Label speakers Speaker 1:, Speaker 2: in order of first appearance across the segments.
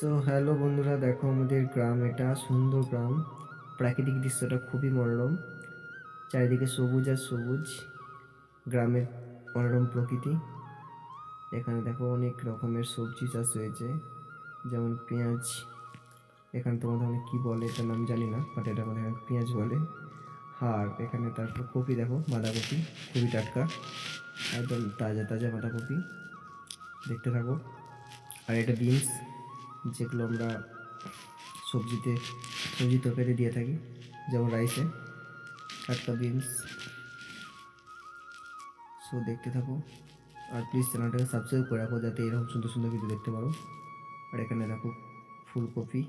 Speaker 1: So hello বন্ধুরা, দেখো আমাদের গ্রাম, এটা সুন্দর গ্রাম। প্রাকৃতিক দৃশ্যটা খুবই মনোরম, চারিদিকে সবুজ আর সবুজ, গ্রামের মনোরম প্রকৃতি। এখানে দেখো অনেক রকমের সবজি চাষ হয়েছে, যেমন পেঁয়াজ। এখানে তোমাদের অনেক কী বলে এটার নাম জানি না, বাট এটা আমাদের এখানে পেঁয়াজ বলে। আর এখানে তারপর কপি, দেখো বাঁধাকপি, খুবই টাটকা, একদম তাজা তাজা বাঁধাকপি, দেখতে থাকো। আর এটা বিনস, যেগুলো আমরা সবজি তরকারি দিয়ে থাকি, যেমন রাইসে, টাটকা বিনস। সো দেখতে থাকো, আর প্লিজ চ্যানেলটাকে সাবস্ক্রাইব করে রাখো যাতে এরকম সুন্দর সুন্দর ভিডিও দেখতে পারো। আর এখানে দেখো ফুলকপি।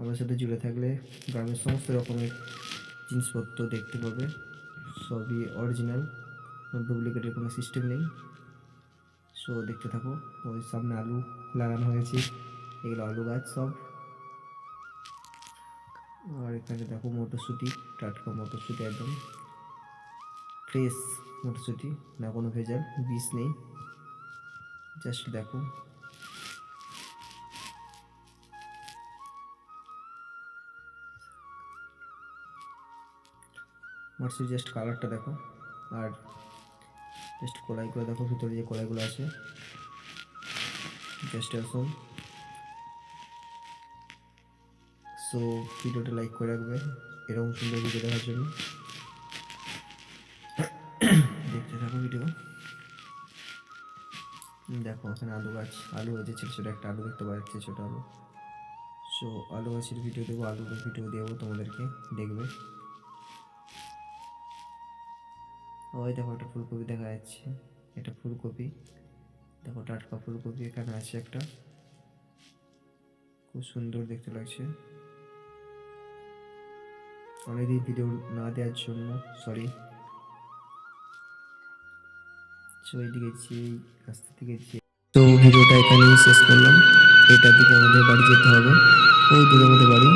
Speaker 1: আমার সাথে জুড়ে থাকলে গ্রামের সমস্ত রকমের জিনিসপত্র দেখতে পাবে, সবই অরিজিনাল, ডুপ্লিকেটের কোনো সিস্টেম নেই। সো দেখতে থাকো। ওই সামনে আলু লাগানো হয়েছে, এগুলো আলু গাছ সব। আর এখানে দেখো মটরশুঁটি, টাটকা মটরশুঁটি, একদম ফ্রেশ মটরশুঁটি, না কোনো ভেজাল, বীজ নেই, জাস্ট দেখো। মটরশুঁটি জাস্ট কালারটা দেখো, আর জাস্ট কড়াইগুলো দেখো, ভিতরে যে কড়াইগুলো আছে, জাস্ট আসুন। সো ভিডিওটা লাইক করে রাখবে এরকম সুন্দর ভিডিও দেখার জন্য। দেখতে থাকো ভিডিও। দেখো এখানে আলু গাছ, আলু হয়েছে, ছোটো ছোটো একটা আলু দেখতে পাওয়া যাচ্ছে, ছোটো আলু। সো আলু গাছের ভিডিও দেবো, আলুর ভিডিও দেবো তোমাদেরকে, দেখবে। ওই দেখো একটা ফুলকপি দেখা যাচ্ছে, এটা ফুলকপি, দেখো টাটকা ফুলকপি এখানে আছে একটা, খুব সুন্দর দেখতে লাগছে। অনেকদিন ভিডিও না দেওয়ার জন্য সরি। সো এইদিকে যেই রাস্তা থেকে তো ভিডিওটা এখানেই শেষ করলাম। এটার দিকে আমাদের বাড়ি যেতে হবে, ওই দিকে আমাদের বাড়ি।